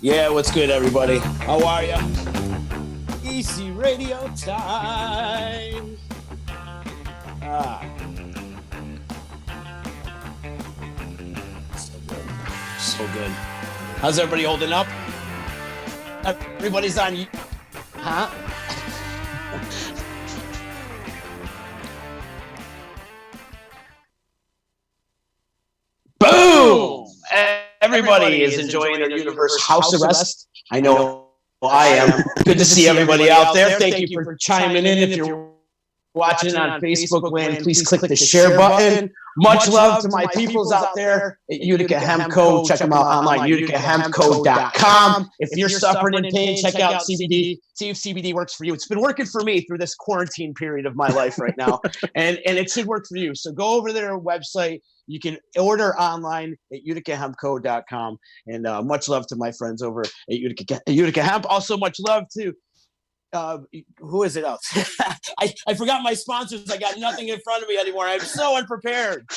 Yeah, what's good, everybody? How are ya? Easy radio time. So good. So good. How's everybody holding up? Everybody's on... Huh? Boom! Everybody is enjoying their universe house arrest. I know I am. Good to see everybody out there. Thank you for chiming in. If you're watching on Facebook land, please click the share button. Much love to my peoples out there at Utica Hemp Co. Check them out online, uticahempco.com. If you're suffering in pain, check out CBD. See if CBD works for you. It's been working for me through this quarantine period of my life right now, and it should work for you. So go over their website. You can order online at uticahempco.com. And much love to my friends over at Utica Hemp. Also, much love to who is it else? I forgot my sponsors. I got nothing in front of me anymore. I'm so unprepared.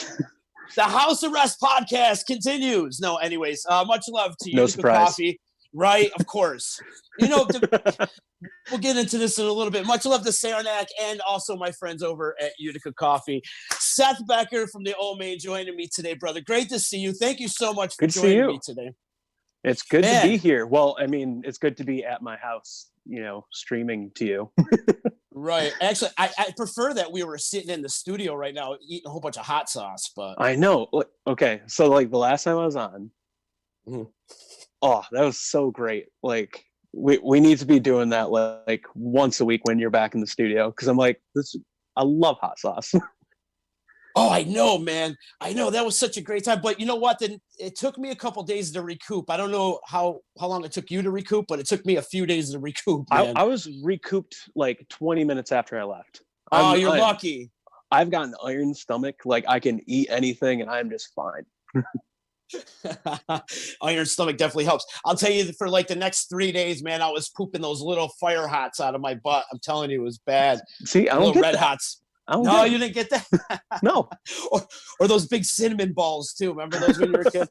The House Arrest podcast continues. No, anyways, much love to No Utica surprise. Coffee. Right, of course. We'll get into this in a little bit. Much love to Saranac and also my friends over at Utica Coffee. Seth Becker from the Old Main joining me today, brother. Great to see you. Thank you so much for joining me today. It's good to be here. Well, I mean, it's good to be at my house, streaming to you. Right. Actually, I prefer that we were sitting in the studio right now eating a whole bunch of hot sauce, but I know. Okay, so the last time I was on, oh, that was so great. We need to be doing that like once a week when you're back in the studio, because I'm like, I love hot sauce. Oh, I know, man. I know that was such a great time. But you know what? Then it took me a couple days to recoup. I don't know how long it took you to recoup, but it took me a few days to recoup, man. I was recouped like 20 minutes after I left. You're lucky. I've got an iron stomach. Like, I can eat anything and I'm just fine. Iron stomach definitely helps. I'll tell you, for like the next 3 days, man, I was pooping those little fire hots out of my butt. I'm telling you, it was bad. See, I don't get red that. hots. No, you didn't get that? No. or those big cinnamon balls, too. Remember those when you were a kid?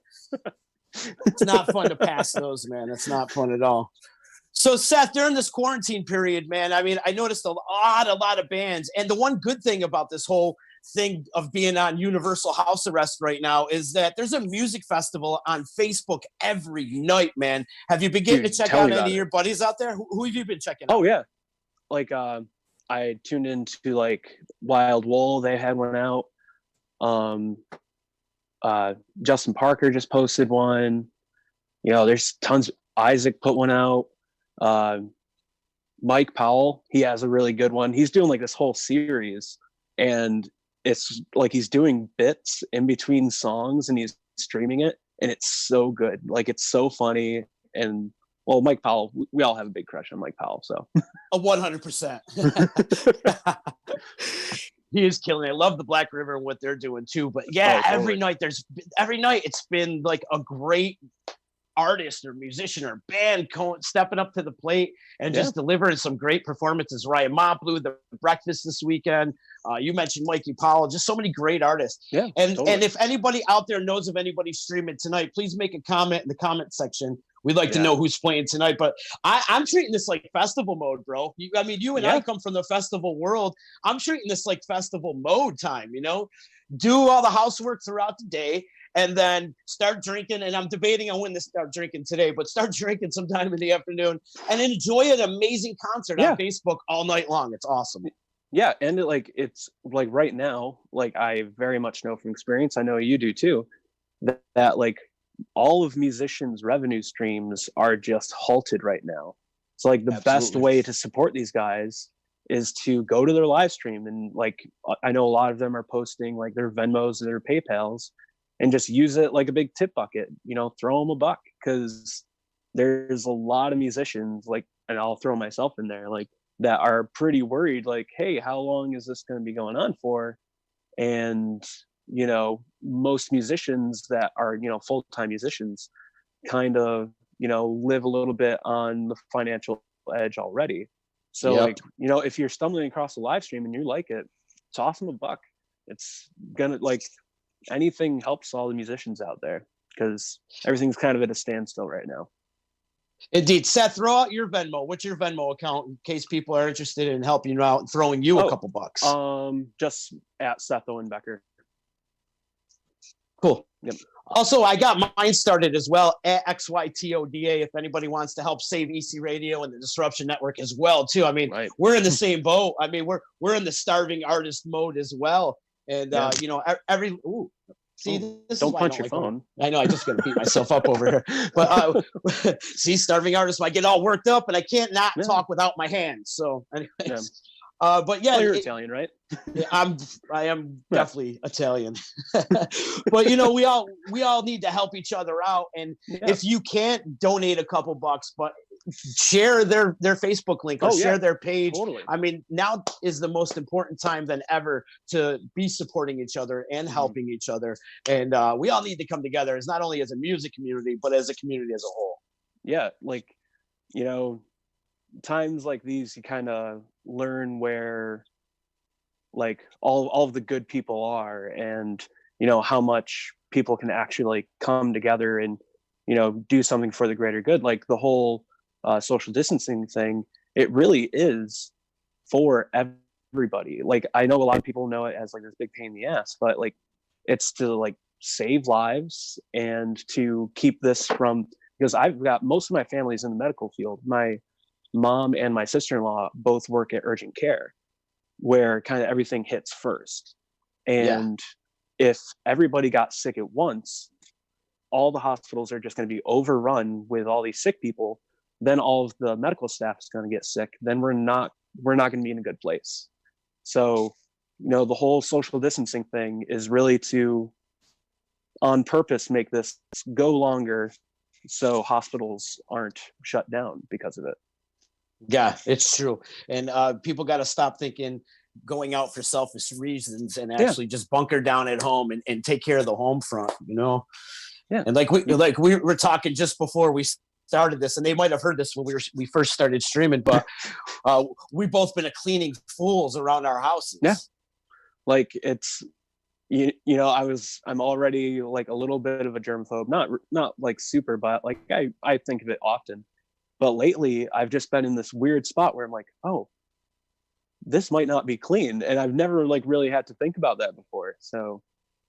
It's not fun to pass those, man. It's not fun at all. So, Seth, during this quarantine period, man, I mean, I noticed a lot of bands. And the one good thing about this whole thing of being on universal house arrest right now is that there's a music festival on Facebook every night, man. Have you been getting to check out any of your buddies out there? Who have you been checking out? Oh, yeah. I tuned into Wild Wool. They had one out. Justin Parker just posted one. There's tons. Isaac put one out. Mike Powell, he has a really good one. He's doing this whole series, and it's he's doing bits in between songs and he's streaming it, and it's so good. It's so funny. And well, Mike Powell, we all have a big crush on Mike Powell, so 100%. He is killing it. I love the Black River and what they're doing too. But yeah, every night it's been a great artist or musician or band stepping up to the plate and just delivering some great performances. Ryan Montbleu, The Breakfast this weekend. You mentioned Mikey Powell, just so many great artists. Yeah, and if anybody out there knows of anybody streaming tonight, please make a comment in the comment section. We'd like to know who's playing tonight, but I'm treating this like festival mode, bro. You and I come from the festival world. I'm treating this like festival mode time, do all the housework throughout the day and then start drinking. And I'm debating on when to start drinking today, but start drinking sometime in the afternoon and enjoy an amazing concert on Facebook all night long. It's awesome. Yeah. And it's right now, I very much know from experience, I know you do too, that all of musicians' revenue streams are just halted right now. So the best way to support these guys is to go to their live stream. And I know a lot of them are posting their Venmos, their PayPals, and just use it like a big tip bucket, throw them a buck. Cause there's a lot of musicians and I'll throw myself in there, that are pretty worried, hey, how long is this going to be going on for? And, most musicians that are, full-time musicians kind of, live a little bit on the financial edge already. So if you're stumbling across a live stream and you like it, toss them a buck. It's gonna anything helps all the musicians out there, because everything's kind of at a standstill right now. Indeed. Seth, throw out your Venmo. What's your Venmo account in case people are interested in helping you out and throwing you a couple bucks? Just at Seth Owen Becker. Cool. Yep. Also, I got mine started as well at XYTODA if anybody wants to help save EC Radio and the Disruption Network as well, too. I mean, we're in the same boat. I mean, we're in the starving artist mode as well. And, you know, this don't is why punch I don't your like phone. I know, I just got to beat myself up over here. But see, starving artist, I get all worked up and I can't not talk without my hands. So anyways, but yeah. You're Italian, right? I am definitely Italian. But you know, we all need to help each other out. And if you can't donate a couple bucks, but share their Facebook link or share their page. Totally. I mean, now is the most important time than ever to be supporting each other and helping each other. And we all need to come together as not only as a music community, but as a community as a whole. Yeah. Like, you know, times like these, you kind of learn where like all of the good people are, and you know how much people can actually like come together and, you know, do something for the greater good. Like the whole social distancing thing, it really is for everybody. Like I know a lot of people know it as like this big pain in the ass, but like it's to like save lives and to keep this from, because I've got most of my family's in the medical field. My mom and my sister-in-law both work at urgent care, where kind of everything hits first. And if everybody got sick at once, all the hospitals are just going to be overrun with all these sick people. Then all of the medical staff is going to get sick. Then we're not going to be in a good place. So, you know, the whole social distancing thing is really to, on purpose, make this go longer so hospitals aren't shut down because of it. Yeah, it's true. And people got to stop thinking going out for selfish reasons and actually just bunker down at home and take care of the home front, you know? Yeah. And like we were talking just before we started this, and they might have heard this when we first started streaming, but we've both been cleaning fools around our houses. Yeah. Like it's, you know, I'm already like a little bit of a germphobe, not like super, but like I think of it often. But lately I've just been in this weird spot where I'm like, oh, this might not be clean. And I've never like really had to think about that before. So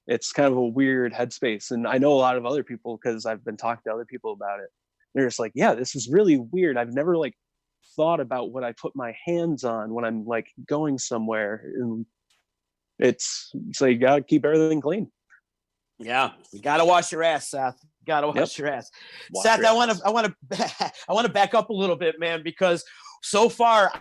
it's kind of a weird headspace. And I know a lot of other people, because I've been talking to other people about it. They're just like, yeah, this is really weird. I've never like thought about what I put my hands on when I'm like going somewhere. And it's so you gotta keep everything clean. Yeah, you gotta wash your ass, Seth. Gotta wash your ass. Seth, I want to back up a little bit, man, because so far,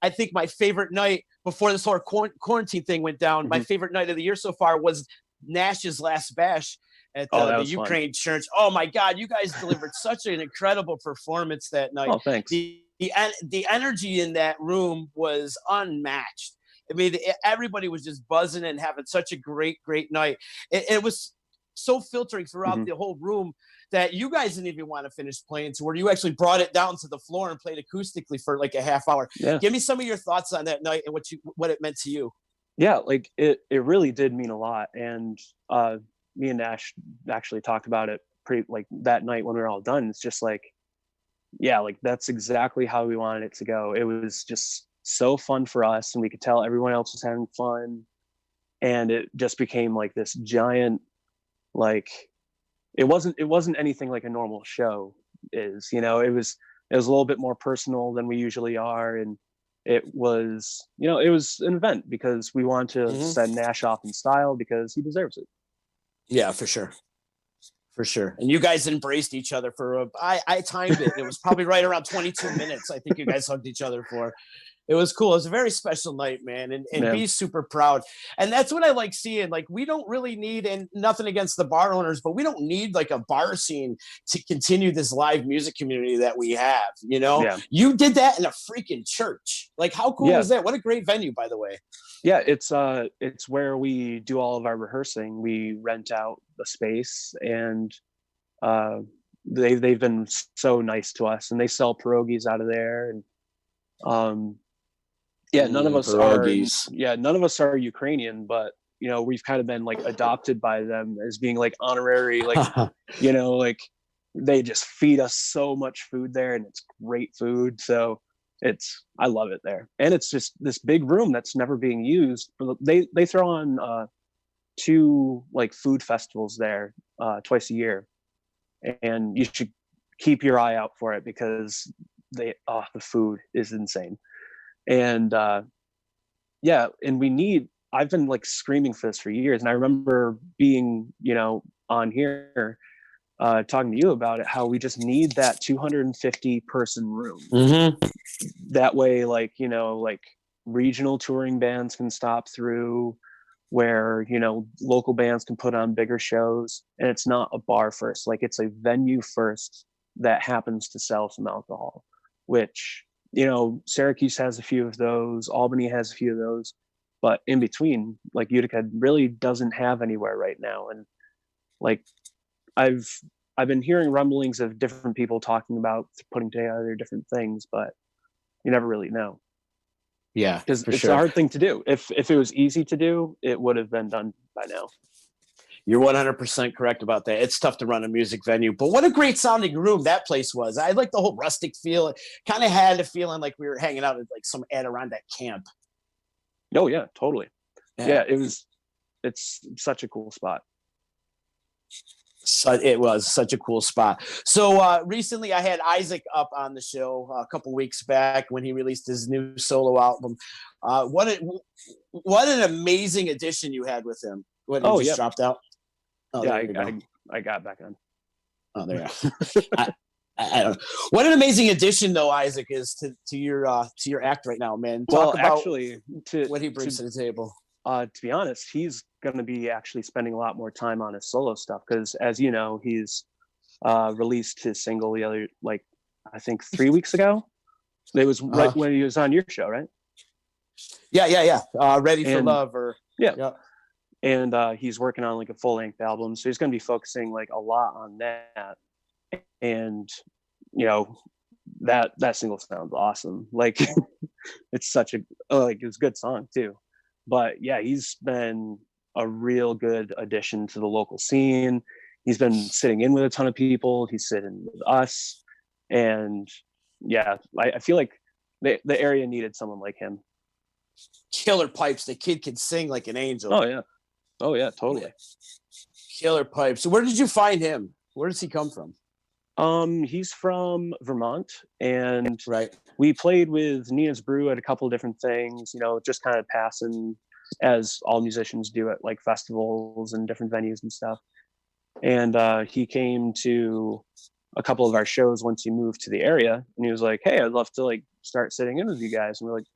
I think my favorite night before this whole quarantine thing went down, my favorite night of the year so far was Nash's last bash at the Ukraine church. Oh my God, you guys delivered such an incredible performance that night. Oh, thanks. The energy in that room was unmatched. I mean, everybody was just buzzing and having such a great night. It was so filtering throughout the whole room that you guys didn't even want to finish playing, to where you actually brought it down to the floor and played acoustically for like a half hour. Yeah. Give me some of your thoughts on that night and what it meant to you. Yeah, like it really did mean a lot. And me and Nash actually talked about it like that night when we were all done. It's just like, yeah, like that's exactly how we wanted it to go. It was just so fun for us, and we could tell everyone else was having fun. And it just became like this giant, like it wasn't anything like a normal show is, you know. It was a little bit more personal than we usually are, and it was, you know, it was an event because we wanted to send Nash off in style because he deserves it. Yeah, for sure. For sure. And you guys embraced each other for I timed it. It was probably right around 22 minutes. I think you guys hugged each other for. It was cool. It was a very special night, man, and be super proud. And that's what I like seeing. Like, we don't really need, and nothing against the bar owners, but we don't need like a bar scene to continue this live music community that we have. You know, you did that in a freaking church. Like, how cool is that? What a great venue, by the way. Yeah, it's where we do all of our rehearsing. We rent out the space, and they've been so nice to us, and they sell pierogies out of there. And none of us are Ukrainian, but you know, we've kind of been like adopted by them as being like honorary, like you know, like they just feed us so much food there, and it's great food. So I love it there. And it's just this big room that's never being used. They throw on 2 like food festivals there twice a year, and you should keep your eye out for it because the food is insane. And and I've been like screaming for this for years, and I remember being on here talking to you about it, how we just need that 250 person room. That way, like regional touring bands can stop through, where local bands can put on bigger shows, and it's not a bar first, like it's a venue first that happens to sell some alcohol, which Syracuse has a few of those, Albany has a few of those, but in between, like Utica really doesn't have anywhere right now. And like I've been hearing rumblings of different people talking about putting together different things, but you never really know. Yeah, because it's a hard thing to do. If it was easy to do, it would have been done by now. You're 100% correct about that. It's tough to run a music venue, but what a great sounding room that place was. I like the whole rustic feel. It kind of had a feeling like we were hanging out at like some Adirondack camp. Oh yeah, totally. Yeah, it's such a cool spot. So it was such a cool spot. So recently I had Isaac up on the show a couple weeks back when he released his new solo album. What an amazing addition you had with him. What, he just dropped out? Oh, yeah, I got back on. Oh, there you go. I don't know. What an amazing addition, though, Isaac is to your act right now, man. Talk about actually what he brings to the table. To be honest, he's going to be actually spending a lot more time on his solo stuff because, as you know, he's released his single the other, like, I think 3 weeks ago. It was right when he was on your show, right? Yeah. Ready for Love, or yeah. And he's working on like a full length album, so he's going to be focusing like a lot on that. And that single sounds awesome. Like it's such a it's a good song too. But yeah, he's been a real good addition to the local scene. He's been sitting in with a ton of people. He's sitting with us, and yeah, I feel like the area needed someone like him. Killer pipes. The kid can sing like an angel. Oh yeah, totally. Killer pipes. So where did you find him? Where does he come from? He's from Vermont, and right. We played with Nina's Brew at a couple of different things, just kind of passing, as all musicians do at like festivals and different venues and stuff. And he came to a couple of our shows once he moved to the area, and he was like, "Hey, I'd love to like start sitting in with you guys." And we're like,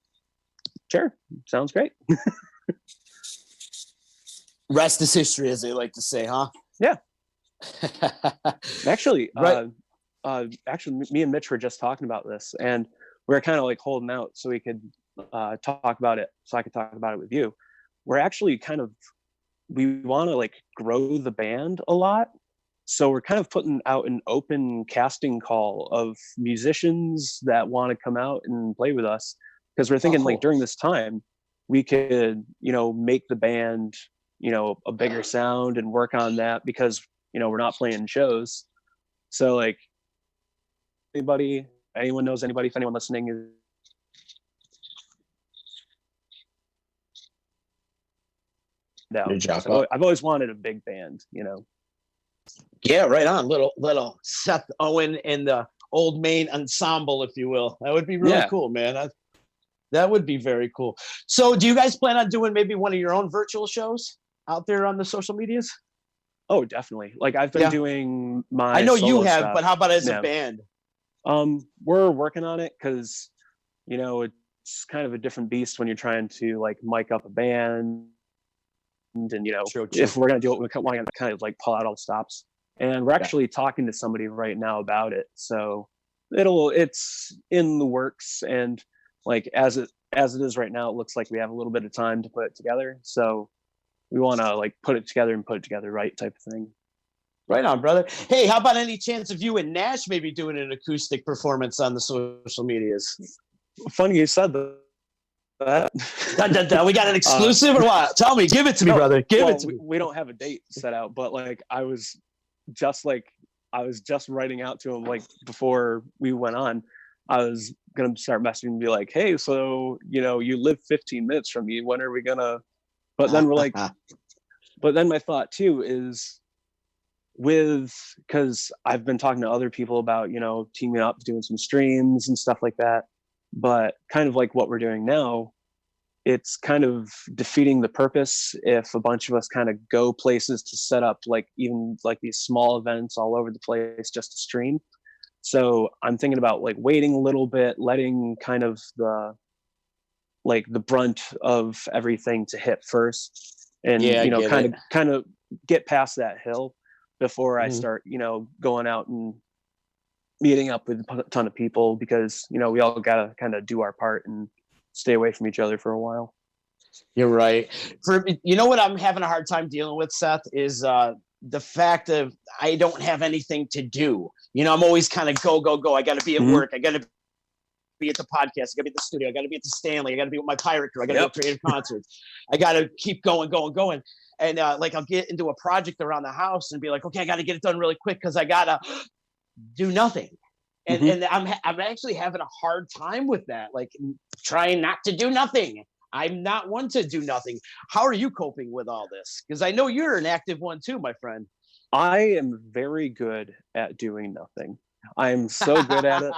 "Sure, sounds great." Rest is history, as they like to say, huh? Yeah. Actually, right. Actually, me and Mitch were just talking about this, and we were kind of like holding out so we could talk about it, so I could talk about it with you. We're actually we want to like grow the band a lot, so we're kind of putting out an open casting call of musicians that want to come out and play with us, because we're thinking like during this time we could make the band a bigger sound and work on that, because we're not playing shows. So like anyone knows anybody, if anyone listening is down. So I've always wanted a big band, Yeah, right on. Little Seth Owen and the Old Main ensemble, if you will. That would be really cool, man. That would be very cool. So do you guys plan on doing maybe one of your own virtual shows out there on the social medias? Oh, definitely. Like I've been doing my I know you have, stuff. But how about as a band? We're working on it, because it's kind of a different beast when you're trying to like mic up a band, and True. If we're gonna do it, we want to kind of like pull out all the stops. And we're actually talking to somebody right now about it, so it's in the works. And like as it is right now, it looks like we have a little bit of time to put it together. So we want to like put it together right type of thing. Right on, brother. Hey, how about any chance of you and Nash maybe doing an acoustic performance on the social medias? Funny you said that. We got an exclusive or what? Tell me, give it to me, brother. Give it to me. We don't have a date set out, but like I was just like I was just writing out to him like before we went on. I was gonna start messaging and be like, hey, so you live 15 minutes from me. When are we gonna? But then we're like, but then my thought too is because I've been talking to other people about teaming up, doing some streams and stuff like that. But kind of like what we're doing now, it's kind of defeating the purpose if a bunch of us kind of go places to set up like even like these small events all over the place just to stream. So I'm thinking about like waiting a little bit, letting kind of the brunt of everything to hit first, and kind of get past that hill before I start going out and meeting up with a ton of people, because we all gotta kind of do our part and stay away from each other for a while. You're right. What I'm having a hard time dealing with, Seth, is the fact of I don't have anything to do. I'm always kind of go. I got to be at work. I got to be at the podcast. I got to be at the studio. I got to be at the Stanley. I got to be with my pirate crew. I got to be at creative concerts. I got to keep going. And I'll get into a project around the house and be like, okay, I got to get it done really quick because I got to do nothing. And I'm actually having a hard time with that, like trying not to do nothing. I'm not one to do nothing. How are you coping with all this? Because I know you're an active one too, my friend. I am very good at doing nothing. I'm so good at it.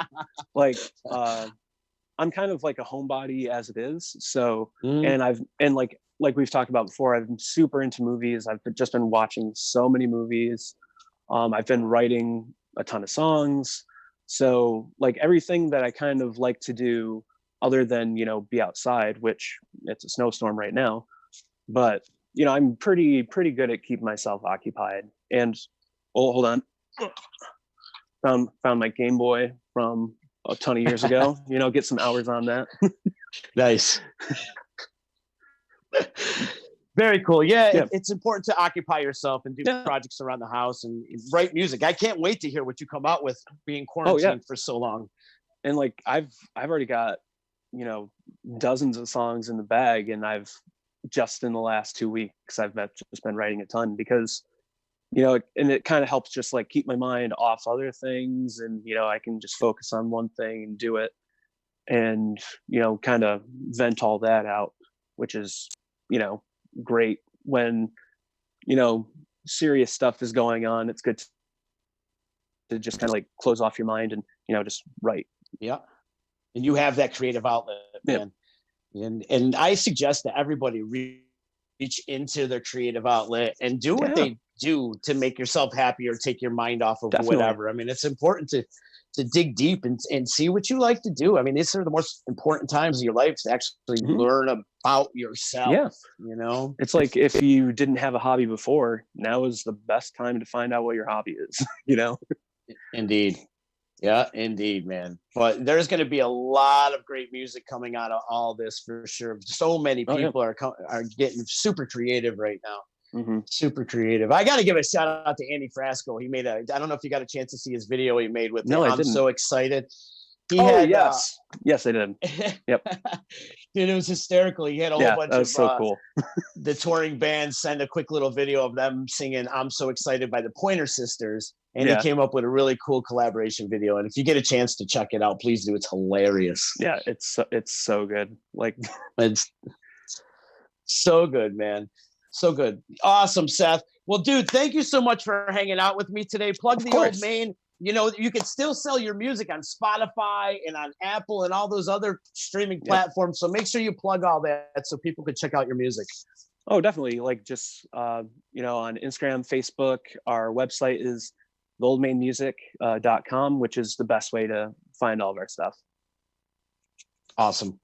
Like, I'm kind of like a homebody as it is. So, and like we've talked about before, I'm super into movies. I've just been watching so many movies. I've been writing a ton of songs. So like everything that I kind of like to do other than, be outside, which it's a snowstorm right now, but I'm pretty good at keeping myself occupied. And hold on. Found my Game Boy from a ton of years ago, get some hours on that. Nice. Very cool. Yeah. It's important to occupy yourself and do projects around the house and write music. I can't wait to hear what you come out with being quarantined for so long. And like I've already got dozens of songs in the bag, and I've just in the last 2 weeks I've just been writing a ton because and it kind of helps just like keep my mind off other things, and I can just focus on one thing and do it, and kind of vent all that out, which is great when serious stuff is going on. It's good to just kind of like close off your mind and just write. Yeah. And you have that creative outlet, man. Yeah. And I suggest that everybody reach into their creative outlet and do what they do to make yourself happy or take your mind off of whatever. I mean, it's important to dig deep and see what you like to do. I mean, these are the most important times of your life to actually learn about yourself. Yeah. It's like if you didn't have a hobby before, now is the best time to find out what your hobby is, Indeed. Yeah, indeed, man. But there's going to be a lot of great music coming out of all this for sure. So many people are getting super creative right now. Super creative. I got to give a shout out to Andy Frasco. He made I don't know if you got a chance to see his video he made with me. I'm so excited. Yes, I did. Yep. Dude, it was hysterical. He had a whole bunch that was of so cool. The touring band send a quick little video of them singing "I'm So Excited" by the Pointer Sisters, and he came up with a really cool collaboration video. And if you get a chance to check it out, please do. It's hilarious. Yeah, it's so good. Like it's so good, man. So good. Awesome, Seth. Well, dude, thank you so much for hanging out with me today. Plug the Old Main. You can still sell your music on Spotify and on Apple and all those other streaming platforms. So make sure you plug all that so people can check out your music. Oh, definitely. Like just, on Instagram, Facebook, our website is theoldmainmusic.com, which is the best way to find all of our stuff. Awesome.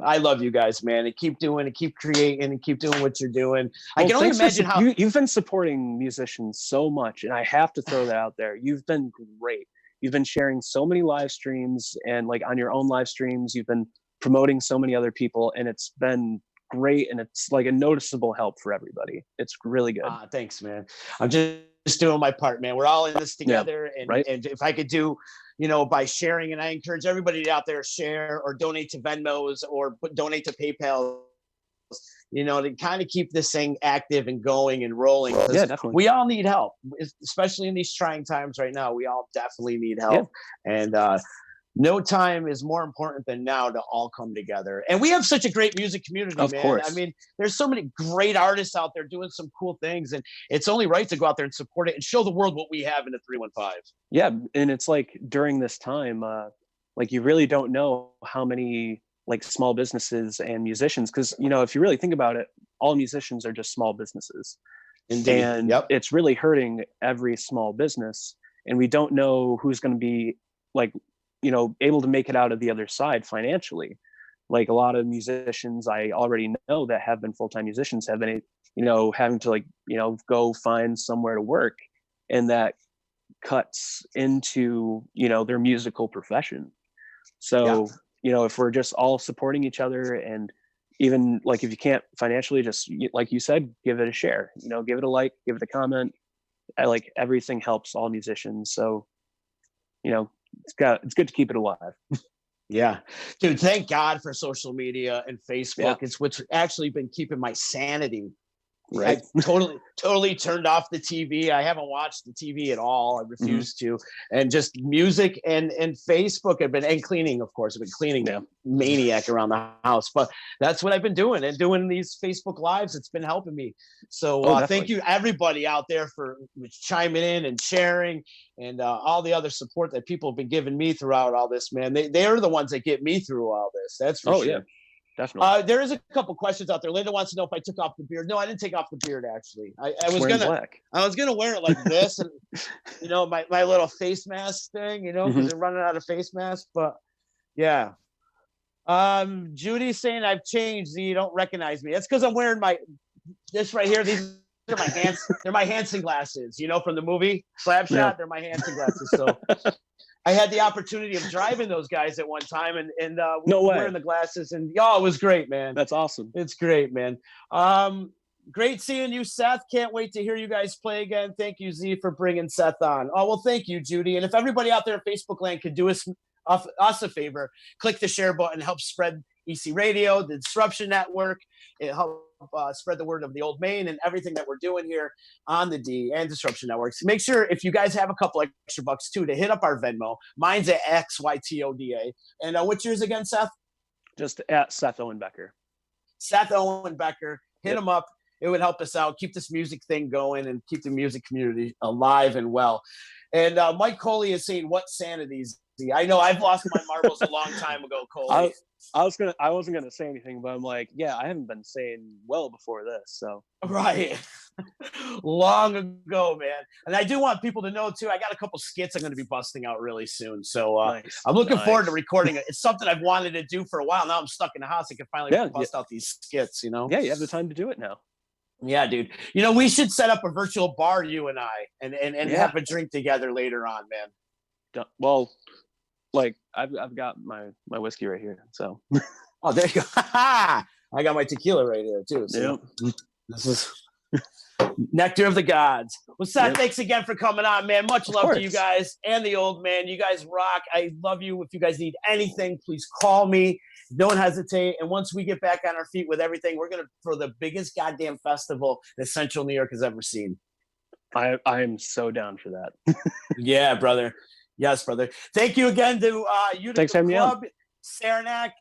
I love you guys, man. And keep doing it, keep creating, and keep doing what you're doing. I can only imagine how you've been supporting musicians so much, and I have to throw that out there. You've been great. You've been sharing so many live streams, and like on your own live streams, you've been promoting so many other people, and it's been great, and it's like a noticeable help for everybody. It's really good. Thanks, man. I'm just doing my part, man. We're all in this together, and if I could do by sharing, and I encourage everybody out there, share or donate to Venmos or donate to PayPal. to kind of keep this thing active and going and rolling. Yeah, definitely. We all need help, especially in these trying times right now. We all definitely need help. Yeah. And no time is more important than now to all come together. And we have such a great music community, man. Of course. I mean, there's so many great artists out there doing some cool things, and it's only right to go out there and support it and show the world what we have in the 315. Yeah, and it's like during this time, like you really don't know how many like small businesses and musicians, because if you really think about it, all musicians are just small businesses. Indeed. And it's really hurting every small business, and we don't know who's going to be like able to make it out of the other side financially. Like a lot of musicians I already know that have been full-time musicians have been, having to go find somewhere to work, and that cuts into, their musical profession. So, if we're just all supporting each other, and even like if you can't financially, just like you said, give it a share, give it a like, give it a comment. Like everything helps all musicians. So, it's good to keep it alive. Yeah, dude, thank God for social media and Facebook. Yeah. It's what's actually been keeping my sanity. Right. I totally turned off the TV. I haven't watched the TV at all. I refuse to. And just music and Facebook have been, and cleaning, of course. I've been cleaning maniac around the house. But that's what I've been doing. And doing these Facebook Lives, it's been helping me. So thank you, everybody out there, for chiming in and sharing, and all the other support that people have been giving me throughout all this, man. They are the ones that get me through all this. That's for sure. Yeah. Definitely. There is a couple questions out there. Linda wants to know if I took off the beard. No, I didn't take off the beard. Actually, I was gonna wear it like this, and my little face mask thing, because they're running out of face masks. But yeah, Judy's saying I've changed. You don't recognize me. That's because I'm wearing this right here. These are my hands. They're my Hansen glasses. From the movie Slapshot. Yeah. They're my Hansen glasses. So. I had the opportunity of driving those guys at one time, and wearing the glasses, and it was great, man. That's awesome. It's great, man. Great seeing you, Seth. Can't wait to hear you guys play again. Thank you, Z, for bringing Seth on. Oh, well, thank you, Judy. And if everybody out there in Facebook land could do us a favor, click the share button, help spread EC Radio, the Disruption Network. It helps spread the word of the Old Main and everything that we're doing here on the D and Disruption Networks. Make sure, if you guys have a couple extra bucks too, to hit up our Venmo. Mine's at XYTODA. And what's yours again, Seth? Just at Seth Owen Becker. Seth Owen Becker. Hit him up. It would help us out, keep this music thing going, and keep the music community alive and well. And Mike Coley is saying, what sanities? I know I've lost my marbles a long time ago, Coley. I wasn't gonna say anything, but I'm like, I haven't been saying well before this, so right. Long ago, man. And I do want people to know too, I got a couple skits I'm going to be busting out really soon. So nice. I'm looking forward to recording it. It's something I've wanted to do for a while. Now I'm stuck in the house. I can finally bust out these skits, Yeah, you have the time to do it now. Yeah, dude. We should set up a virtual bar, you and I, and have a drink together later on, man. Well, like I've got my whiskey right here, so. Oh, there you go. I got my tequila right here too. So this is nectar of the gods. Well, Seth, thanks again for coming on, man. Much love to you guys and the Old Man. You guys rock. I love you. If you guys need anything, please call me. Don't hesitate. And once we get back on our feet with everything, we're going to throw the biggest goddamn festival that Central New York has ever seen. I am so down for that. Yeah, brother. Yes, brother. Thank you again to Utica Club, Saranac.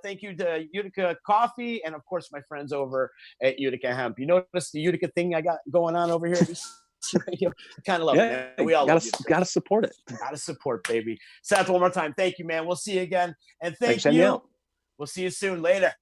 Thank you to Utica Coffee, and of course my friends over at Utica Hemp. You notice the Utica thing I got going on over here? I kind of love it, man. We all gotta support it. Gotta support, baby. Seth, one more time. Thank you, man. We'll see you again. And thank you. We'll see you soon. Later.